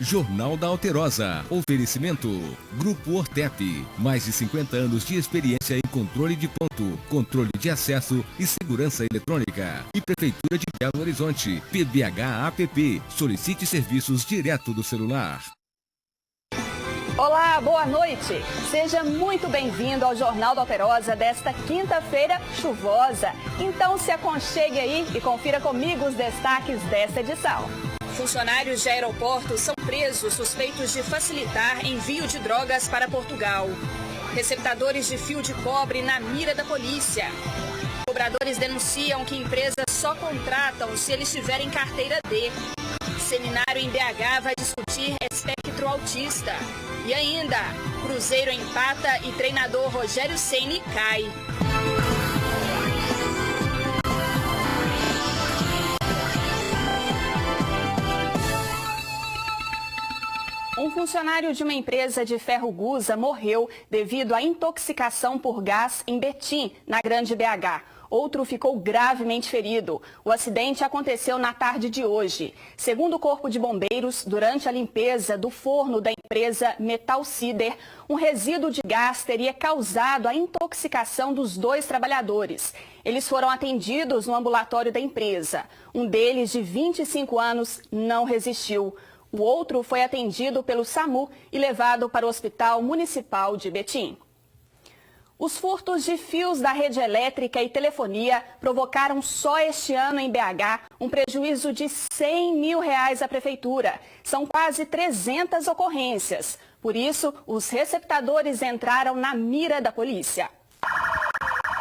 Jornal da Alterosa. Oferecimento. Grupo Ortep. Mais de 50 anos de experiência em controle de ponto, controle de acesso e segurança eletrônica. E Prefeitura de Belo Horizonte. PBH App. Solicite serviços direto do celular. Olá, boa noite. Seja muito bem-vindo ao Jornal da Alterosa desta quinta-feira chuvosa. Então se aconchegue aí e confira comigo os destaques desta edição. Funcionários de aeroportos são presos suspeitos de facilitar envio de drogas para Portugal. Receptadores de fio de cobre na mira da polícia. Cobradores denunciam que empresas só contratam se eles tiverem carteira D. Seminário em BH vai discutir espectro autista. E ainda, Cruzeiro empata e treinador Rogério Ceni cai. Um funcionário de uma empresa de ferro Gusa morreu devido à intoxicação por gás em Betim, na Grande BH. Outro ficou gravemente ferido. O acidente aconteceu na tarde de hoje. Segundo o Corpo de Bombeiros, durante a limpeza do forno da empresa Metal Cider, um resíduo de gás teria causado a intoxicação dos dois trabalhadores. Eles foram atendidos no ambulatório da empresa. Um deles, de 25 anos, não resistiu. O outro foi atendido pelo SAMU e levado para o Hospital Municipal de Betim. Os furtos de fios da rede elétrica e telefonia provocaram só este ano em BH um prejuízo de R$100 mil à prefeitura. São quase 300 ocorrências. Por isso, os receptadores entraram na mira da polícia.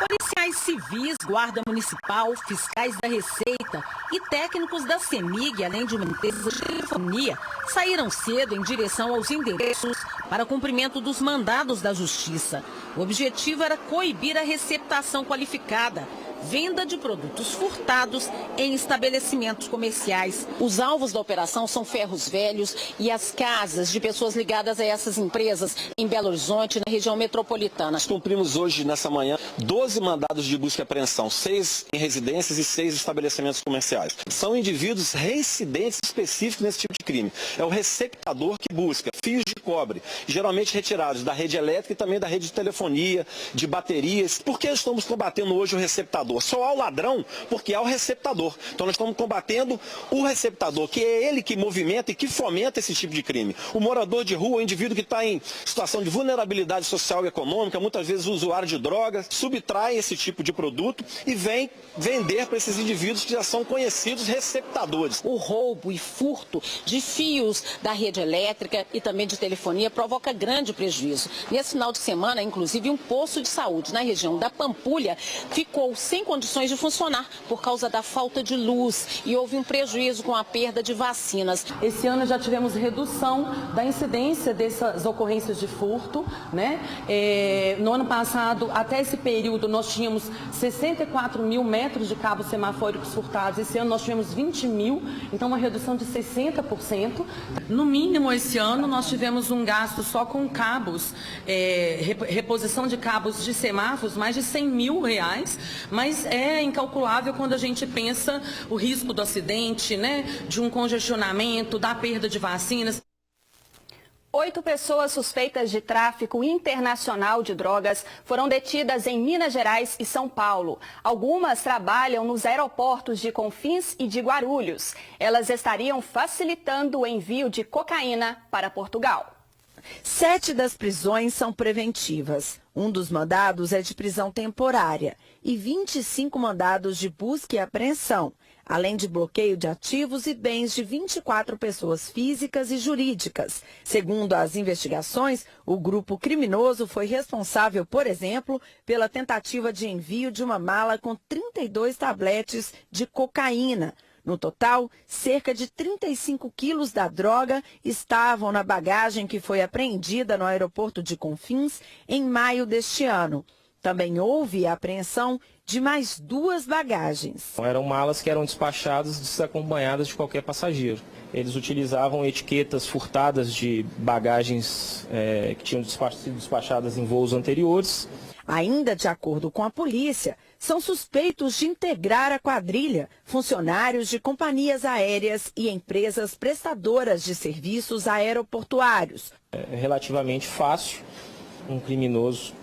Policiais civis, guarda municipal, fiscais da Receita e técnicos da CEMIG, além de uma empresa de telefonia, saíram cedo em direção aos endereços para cumprimento dos mandados da Justiça. O objetivo era coibir a receptação qualificada, venda de produtos furtados em estabelecimentos comerciais. Os alvos da operação são ferros velhos e as casas de pessoas ligadas a essas empresas em Belo Horizonte, na região metropolitana. Nós cumprimos hoje, nessa manhã, 12 mandados de busca e apreensão, 6 em residências e 6 em estabelecimentos comerciais. São indivíduos reincidentes específicos nesse tipo de crime. É o receptador que busca fios de cobre, geralmente retirados da rede elétrica e também da rede de telefonia, de baterias. Por que estamos combatendo hoje o receptador? Só há o ladrão porque há o receptador. Então nós estamos combatendo o receptador, que é ele que movimenta e que fomenta esse tipo de crime. O morador de rua, o indivíduo que está em situação de vulnerabilidade social e econômica, muitas vezes usuário de drogas, subtrai esse tipo de produto e vem vender para esses indivíduos que já são conhecidos receptadores. O roubo e furto de fios da rede elétrica e também de telefonia provoca grande prejuízo. Nesse final de semana, inclusive, um posto de saúde na região da Pampulha ficou sem condições de funcionar por causa da falta de luz e houve um prejuízo com a perda de vacinas. Esse ano já tivemos redução da incidência dessas ocorrências de furto, né? No ano passado, até esse período, nós tínhamos 64 mil metros de cabos semafóricos furtados. Esse ano nós tivemos 20 mil, então uma redução de 60%. No mínimo, esse ano, nós tivemos um gasto só com cabos, reposição de cabos de semáforos, mais de R$100 mil, mas é incalculável quando a gente pensa o risco do acidente, né, de um congestionamento, da perda de vacinas. 8 pessoas suspeitas de tráfico internacional de drogas foram detidas em Minas Gerais e São Paulo. Algumas trabalham nos aeroportos de Confins e de Guarulhos. Elas estariam facilitando o envio de cocaína para Portugal. 7 das prisões são preventivas. Um dos mandados é de prisão temporária e 25 mandados de busca e apreensão, além de bloqueio de ativos e bens de 24 pessoas físicas e jurídicas. Segundo as investigações, o grupo criminoso foi responsável, por exemplo, pela tentativa de envio de uma mala com 32 tabletes de cocaína. No total, cerca de 35 quilos da droga estavam na bagagem que foi apreendida no aeroporto de Confins em maio deste ano. Também houve a apreensão de mais 2 bagagens. Eram malas que eram despachadas desacompanhadas de qualquer passageiro. Eles utilizavam etiquetas furtadas de bagagens que tinham sido despachadas em voos anteriores. Ainda de acordo com a polícia, são suspeitos de integrar a quadrilha funcionários de companhias aéreas e empresas prestadoras de serviços aeroportuários. É relativamente fácil um criminoso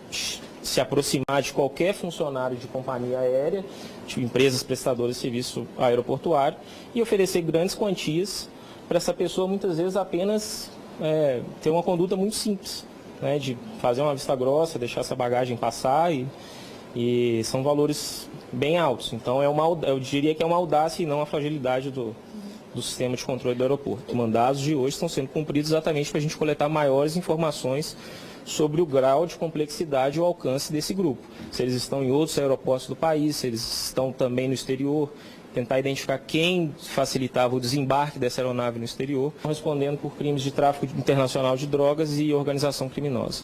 se aproximar de qualquer funcionário de companhia aérea, de empresas prestadoras de serviço aeroportuário e oferecer grandes quantias para essa pessoa, muitas vezes apenas ter uma conduta muito simples, né, de fazer uma vista grossa, deixar essa bagagem passar e são valores bem altos. Então eu diria que é uma audácia e não a fragilidade do sistema de controle do aeroporto. Os mandados de hoje estão sendo cumpridos exatamente para a gente coletar maiores informações sobre o grau de complexidade e o alcance desse grupo. Se eles estão em outros aeroportos do país, se eles estão também no exterior, tentar identificar quem facilitava o desembarque dessa aeronave no exterior, respondendo por crimes de tráfico internacional de drogas e organização criminosa.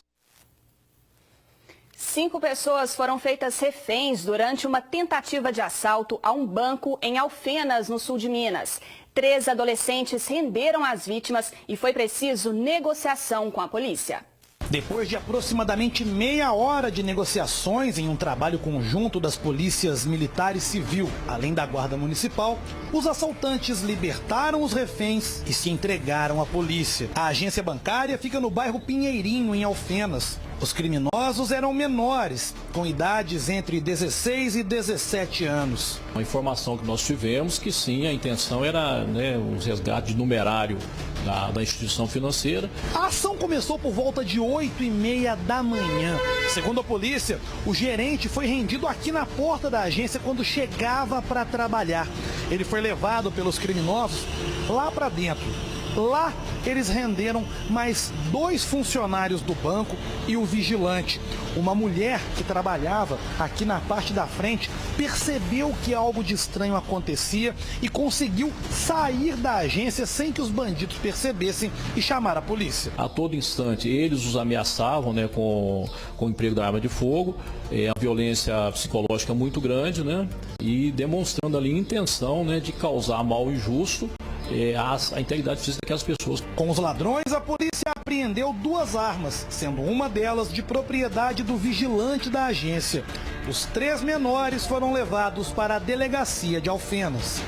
5 pessoas foram feitas reféns durante uma tentativa de assalto a um banco em Alfenas, no sul de Minas. 3 adolescentes renderam as vítimas e foi preciso negociação com a polícia. Depois de aproximadamente meia hora de negociações em um trabalho conjunto das polícias militar e civil, além da guarda municipal, os assaltantes libertaram os reféns e se entregaram à polícia. A agência bancária fica no bairro Pinheirinho, em Alfenas. Os criminosos eram menores, com idades entre 16 e 17 anos. A informação que nós tivemos que sim, a intenção era um resgate de numerário da instituição financeira. A ação começou por volta de 8h30 da manhã. Segundo a polícia, o gerente foi rendido aqui na porta da agência quando chegava para trabalhar. Ele foi levado pelos criminosos lá para dentro. Lá, eles renderam mais 2 funcionários do banco e o vigilante. Uma mulher que trabalhava aqui na parte da frente percebeu que algo de estranho acontecia e conseguiu sair da agência sem que os bandidos percebessem e chamar a polícia. A todo instante, eles os ameaçavam com o emprego da arma de fogo, a violência psicológica muito grande, e demonstrando ali intenção de causar mal injusto a integridade física daquelas pessoas. Com os ladrões, a polícia apreendeu 2 armas, sendo uma delas de propriedade do vigilante da agência. Os 3 menores foram levados para a delegacia de Alfenas.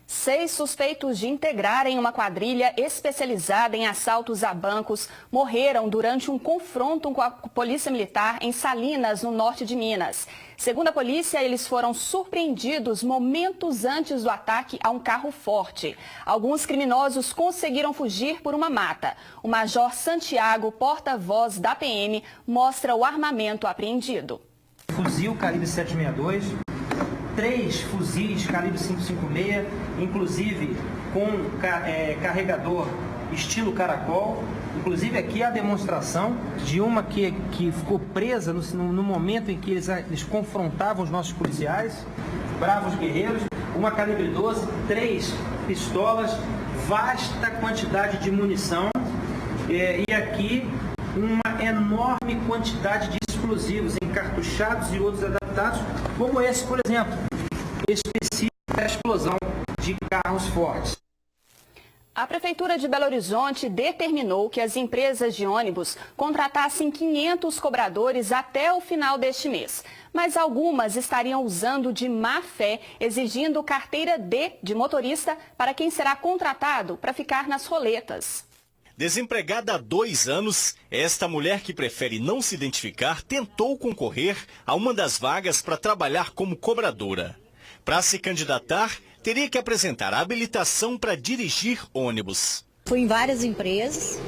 6 suspeitos de integrarem uma quadrilha especializada em assaltos a bancos morreram durante um confronto com a polícia militar em Salinas, no norte de Minas. Segundo a polícia, eles foram surpreendidos momentos antes do ataque a um carro forte. Alguns criminosos conseguiram fugir por uma mata. O Major Santiago, porta-voz da PM, mostra o armamento apreendido. Fuzil calibre 762. 3 fuzis calibre 5.56, inclusive com carregador estilo caracol. Inclusive aqui a demonstração de uma que ficou presa no momento em que eles confrontavam os nossos policiais, bravos guerreiros. Uma calibre 12, 3 pistolas, vasta quantidade de munição e aqui uma enorme quantidade de explosivos encartuchados e outros adaptados, como esse, por exemplo, específico da explosão de carros fortes. A Prefeitura de Belo Horizonte determinou que as empresas de ônibus contratassem 500 cobradores até o final deste mês. Mas algumas estariam usando de má fé, exigindo carteira D de motorista para quem será contratado para ficar nas roletas. Desempregada há 2 anos, esta mulher que prefere não se identificar tentou concorrer a uma das vagas para trabalhar como cobradora. Para se candidatar, teria que apresentar a habilitação para dirigir ônibus. Fui em várias empresas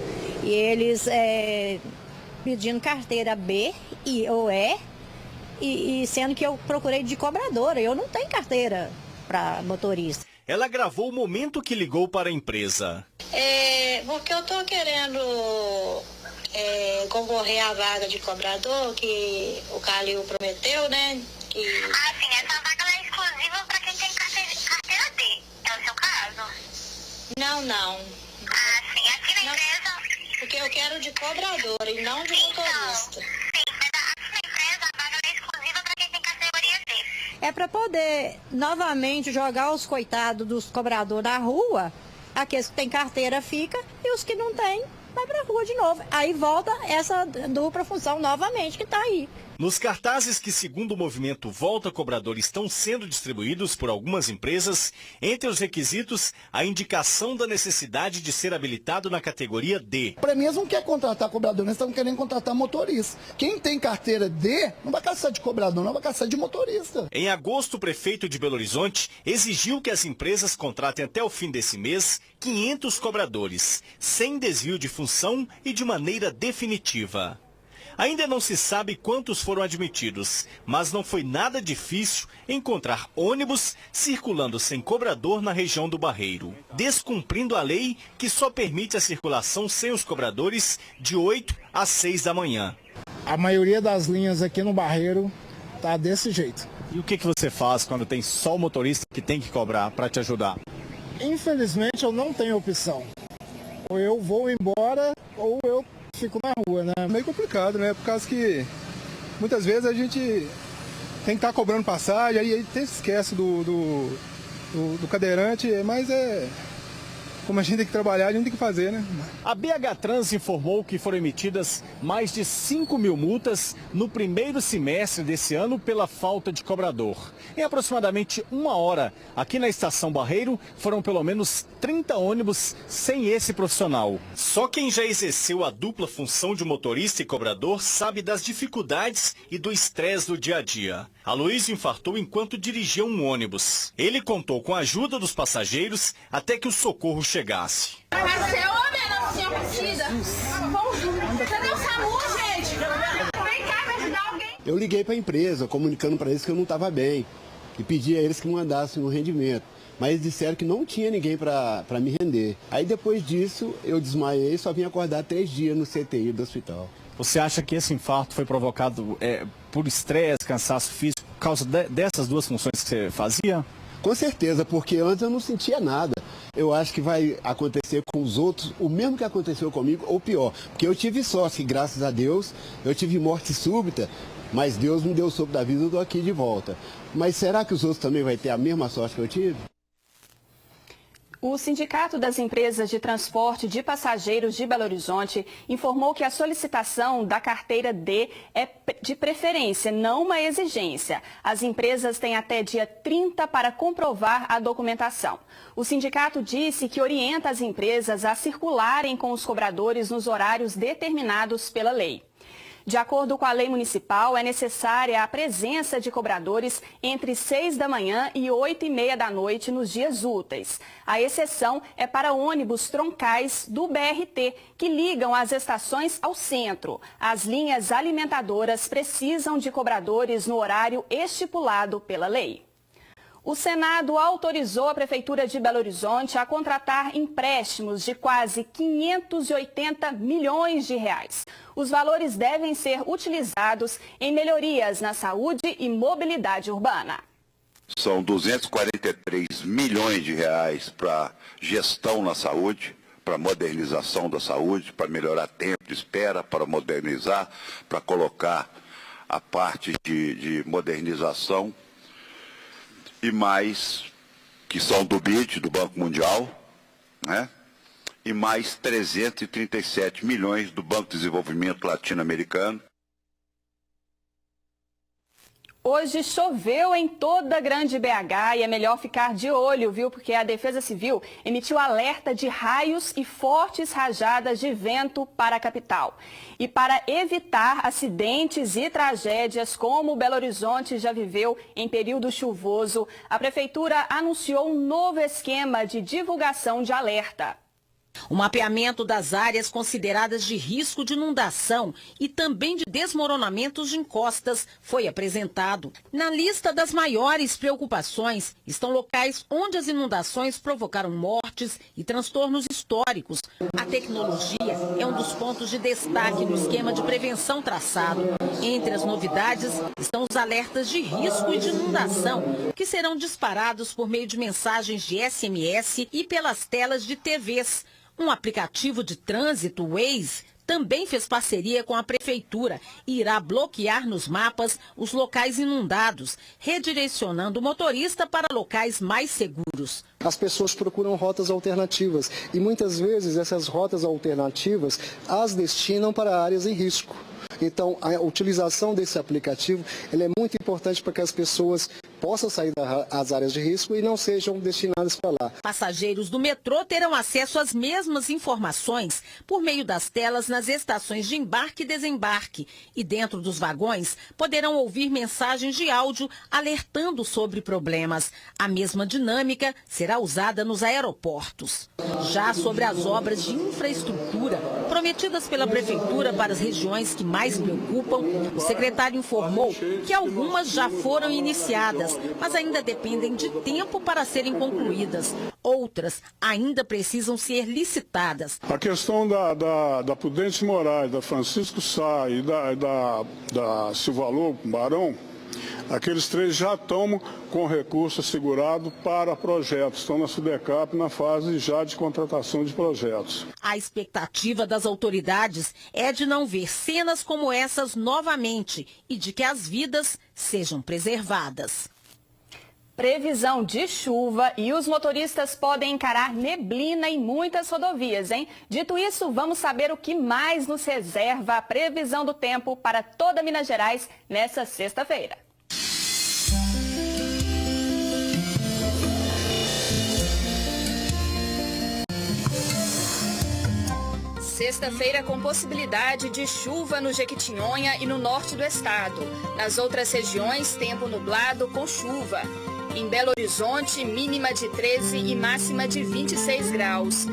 e eles pedindo carteira B ou E, e sendo que eu procurei de cobradora. Eu não tenho carteira para motorista. Ela gravou o momento que ligou para a empresa. Porque eu estou querendo concorrer à vaga de cobrador que o Calil prometeu, né? Sim, essa vaga é exclusiva para quem tem carteira D. É o seu caso? Não. Sim, aqui na empresa... Porque eu quero de cobradora e não de motorista. Sim, mas aqui na empresa a vaga é exclusiva para quem tem categoria D. É para poder novamente jogar os coitados dos cobradores na rua. Aqueles que têm carteira fica e os que não têm vai para a rua de novo. Aí volta essa dupla função novamente que está aí. Nos cartazes que, segundo o movimento Volta Cobrador, estão sendo distribuídos por algumas empresas, entre os requisitos, a indicação da necessidade de ser habilitado na categoria D. Para mim, eles não querem contratar cobrador, eles estão querendo contratar motorista. Quem tem carteira D não vai caçar de cobrador, não vai caçar de motorista. Em agosto, o prefeito de Belo Horizonte exigiu que as empresas contratem até o fim desse mês 500 cobradores, sem desvio de função e de maneira definitiva. Ainda não se sabe quantos foram admitidos, mas não foi nada difícil encontrar ônibus circulando sem cobrador na região do Barreiro, descumprindo a lei que só permite a circulação sem os cobradores de 8 às 6 da manhã. A maioria das linhas aqui no Barreiro tá desse jeito. E o que você faz quando tem só o motorista que tem que cobrar para te ajudar? Infelizmente eu não tenho opção. Ou eu vou embora ou eu fico na rua, né? É meio complicado, né? Por causa que muitas vezes a gente tem que estar cobrando passagem, aí até esquece do cadeirante, mas como a gente tem que trabalhar, a gente tem que fazer, né? A BH Trans informou que foram emitidas mais de 5 mil multas no primeiro semestre desse ano pela falta de cobrador. Em aproximadamente 1 hora, aqui na Estação Barreiro, foram pelo menos 30 ônibus sem esse profissional. Só quem já exerceu a dupla função de motorista e cobrador sabe das dificuldades e do estresse do dia a dia. Aloysio infartou enquanto dirigia um ônibus. Ele contou com a ajuda dos passageiros até que o socorro chegasse. Cadê o SAMU, gente? Vem cá me ajudar alguém. Eu liguei para a empresa, comunicando para eles que eu não estava bem e pedi a eles que mandassem um rendimento. Mas eles disseram que não tinha ninguém para me render. Aí depois disso eu desmaiei e só vim acordar 3 dias no CTI do hospital. Você acha que esse infarto foi provocado por estresse, cansaço físico, por causa dessas duas funções que você fazia? Com certeza, porque antes eu não sentia nada. Eu acho que vai acontecer com os outros o mesmo que aconteceu comigo, ou pior. Porque eu tive sorte, que graças a Deus, eu tive morte súbita, mas Deus me deu o sopro da vida e eu estou aqui de volta. Mas será que os outros também vão ter a mesma sorte que eu tive? O Sindicato das Empresas de Transporte de Passageiros de Belo Horizonte informou que a solicitação da carteira D é de preferência, não uma exigência. As empresas têm até dia 30 para comprovar a documentação. O sindicato disse que orienta as empresas a circularem com os cobradores nos horários determinados pela lei. De acordo com a lei municipal, é necessária a presença de cobradores entre 6 da manhã e 8h30 da noite nos dias úteis. A exceção é para ônibus troncais do BRT, que ligam as estações ao centro. As linhas alimentadoras precisam de cobradores no horário estipulado pela lei. O Senado autorizou a Prefeitura de Belo Horizonte a contratar empréstimos de quase 580 milhões de reais. Os valores devem ser utilizados em melhorias na saúde e mobilidade urbana. São 243 milhões de reais para gestão na saúde, para modernização da saúde, para melhorar tempo de espera, para modernizar, para colocar a parte de modernização. E mais, que são do BID, do Banco Mundial, né? E mais 337 milhões do Banco de Desenvolvimento Latino-Americano. Hoje choveu em toda a Grande BH e é melhor ficar de olho, viu? Porque a Defesa Civil emitiu alerta de raios e fortes rajadas de vento para a capital. E para evitar acidentes e tragédias como Belo Horizonte já viveu em período chuvoso, a Prefeitura anunciou um novo esquema de divulgação de alerta. O mapeamento das áreas consideradas de risco de inundação e também de desmoronamentos de encostas foi apresentado. Na lista das maiores preocupações estão locais onde as inundações provocaram mortes e transtornos históricos. A tecnologia é um dos pontos de destaque no esquema de prevenção traçado. Entre as novidades estão os alertas de risco e de inundação, que serão disparados por meio de mensagens de SMS e pelas telas de TVs. Um aplicativo de trânsito, Waze, também fez parceria com a Prefeitura e irá bloquear nos mapas os locais inundados, redirecionando o motorista para locais mais seguros. As pessoas procuram rotas alternativas e muitas vezes essas rotas alternativas as destinam para áreas em risco. Então, a utilização desse aplicativo ele é muito importante para que as pessoas possam sair das áreas de risco e não sejam destinadas para lá. Passageiros do metrô terão acesso às mesmas informações por meio das telas nas estações de embarque e desembarque. E dentro dos vagões poderão ouvir mensagens de áudio alertando sobre problemas. A mesma dinâmica será usada nos aeroportos. Já sobre as obras de infraestrutura prometidas pela Prefeitura para as regiões que mais preocupam, o secretário informou que algumas já foram iniciadas, mas ainda dependem de tempo para serem concluídas. Outras ainda precisam ser licitadas. A questão da Prudente Moraes, da Francisco Sá e da Silva Lobo, Barão, aqueles três já estão com recurso assegurado para projetos, estão na SUDECAP na fase já de contratação de projetos. A expectativa das autoridades é de não ver cenas como essas novamente e de que as vidas sejam preservadas. Previsão de chuva e os motoristas podem encarar neblina em muitas rodovias, hein? Dito isso, vamos saber o que mais nos reserva a previsão do tempo para toda Minas Gerais nessa sexta-feira. Sexta-feira com possibilidade de chuva no Jequitinhonha e no norte do estado. Nas outras regiões, tempo nublado com chuva. Em Belo Horizonte, mínima de 13 e máxima de 26 graus.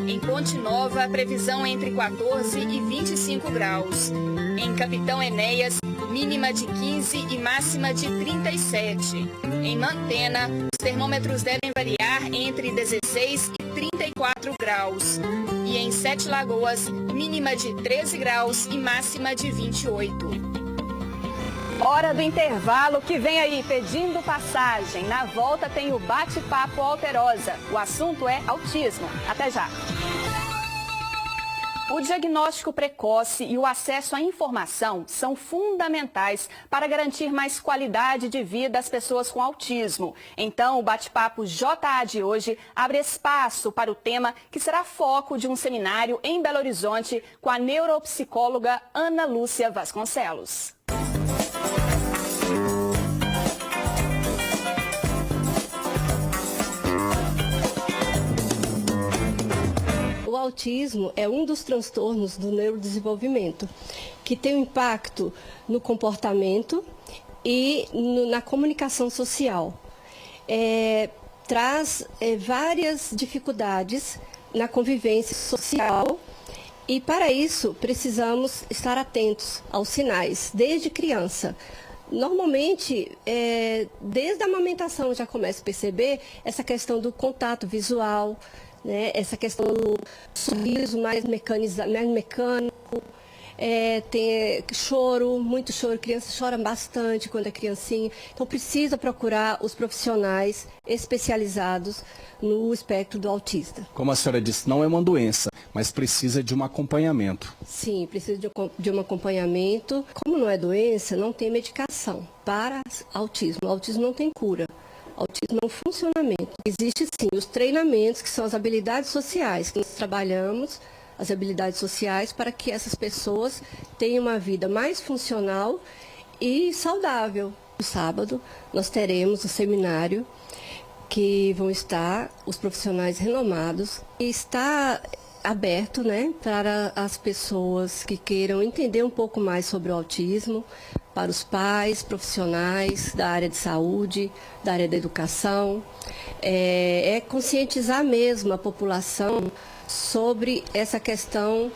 Em Ponte Nova, a previsão entre 14 e 25 graus. Em Capitão Enéas, mínima de 15 e máxima de 37. Em Mantena, os termômetros devem variar entre 16 e 34 graus. E em Sete Lagoas, mínima de 13 graus e máxima de 28. Hora do intervalo que vem aí pedindo passagem. Na volta tem o Bate-Papo Alterosa. O assunto é autismo. Até já. O diagnóstico precoce e o acesso à informação são fundamentais para garantir mais qualidade de vida às pessoas com autismo. Então, o Bate-Papo JA de hoje abre espaço para o tema que será foco de um seminário em Belo Horizonte com a neuropsicóloga Ana Lúcia Vasconcelos. O autismo é um dos transtornos do neurodesenvolvimento, que tem um impacto no comportamento e na comunicação social. Traz várias dificuldades na convivência social e, para isso, precisamos estar atentos aos sinais, desde criança. Normalmente, desde a amamentação já começa a perceber essa questão do contato visual, né? Essa questão do sorriso mais mecânico, tem choro, muito choro, criança chora bastante quando é criancinha, então precisa procurar os profissionais especializados no espectro do autista. Como a senhora disse, não é uma doença, mas precisa de um acompanhamento. Sim, precisa de um acompanhamento. Como não é doença, não tem medicação para autismo. O autismo não tem cura. Autismo é um funcionamento. Existe sim os treinamentos, que são as habilidades sociais, que nós trabalhamos, as habilidades sociais, para que essas pessoas tenham uma vida mais funcional e saudável. No sábado, nós teremos o seminário, que vão estar os profissionais renomados, e está aberto, né, para as pessoas que queiram entender um pouco mais sobre o autismo, para os pais, profissionais da área de saúde, da área da educação, conscientizar mesmo a população sobre essa questão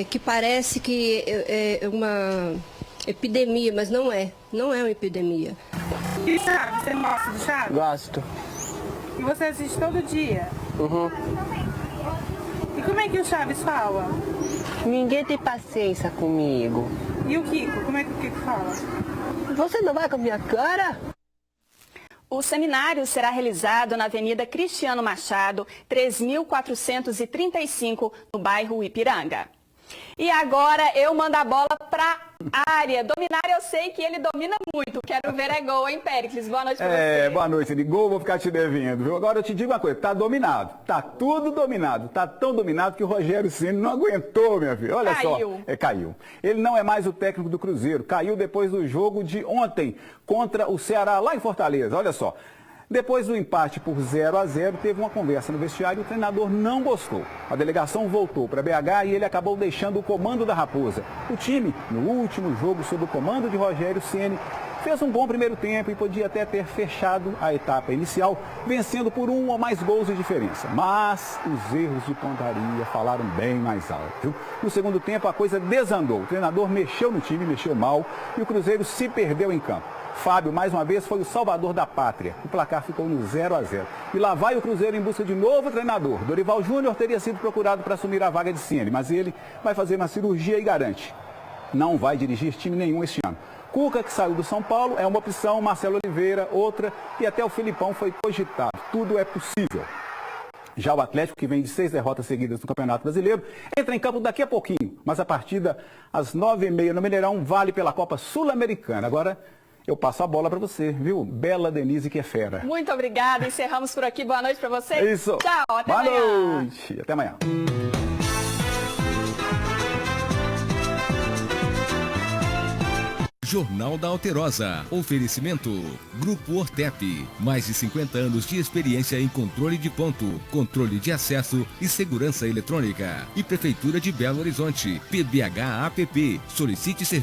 que parece que é uma epidemia, mas não é uma epidemia. E Chaves, você gosta de Chaves? Gosto. E você assiste todo dia? Uhum. E como é que o Chaves fala? Ninguém tem paciência comigo. E o Kiko? Como é que o Kiko fala? Você não vai com a minha cara? O seminário será realizado na Avenida Cristiano Machado, 3.435, no bairro Ipiranga. E agora eu mando a bola para área. Dominar eu sei que ele domina muito. Quero ver é gol, hein, Péricles? Boa noite pra você. Boa noite. De gol vou ficar te devendo, viu? Agora eu te digo uma coisa, tá dominado. Tá tudo dominado. Tá tão dominado que o Rogério Ceni não aguentou, minha filha. Olha Caiu. só. Caiu. Ele não é mais o técnico do Cruzeiro. Caiu depois do jogo de ontem contra o Ceará, lá em Fortaleza. Olha só. Depois do empate por 0-0, teve uma conversa no vestiário e o treinador não gostou. A delegação voltou para BH e ele acabou deixando o comando da Raposa. O time, no último jogo sob o comando de Rogério Ceni, fez um bom primeiro tempo e podia até ter fechado a etapa inicial, vencendo por 1 ou mais gols de diferença. Mas os erros de pontaria falaram bem mais alto, viu? No segundo tempo a coisa desandou. O treinador mexeu no time, mexeu mal e o Cruzeiro se perdeu em campo. Fábio, mais uma vez, foi o salvador da pátria. O placar ficou no 0-0. E lá vai o Cruzeiro em busca de novo treinador. Dorival Júnior teria sido procurado para assumir a vaga de Ceni, mas ele vai fazer uma cirurgia e garante: não vai dirigir time nenhum este ano. Cuca, que saiu do São Paulo, é uma opção, Marcelo Oliveira, outra, e até o Filipão foi cogitado. Tudo é possível. Já o Atlético, que vem de 6 derrotas seguidas no Campeonato Brasileiro, entra em campo daqui a pouquinho. Mas a partida, às 9h30 no Mineirão, vale pela Copa Sul-Americana. Agora eu passo a bola para você, viu? Bela Denise, que é fera. Muito obrigada. Encerramos por aqui. Boa noite para você. Isso. Tchau. Até amanhã. Boa noite. Até amanhã. Jornal da Alterosa. Oferecimento. Grupo Ortep. Mais de 50 anos de experiência em controle de ponto, controle de acesso e segurança eletrônica. E Prefeitura de Belo Horizonte. PBH-APP. Solicite serviço.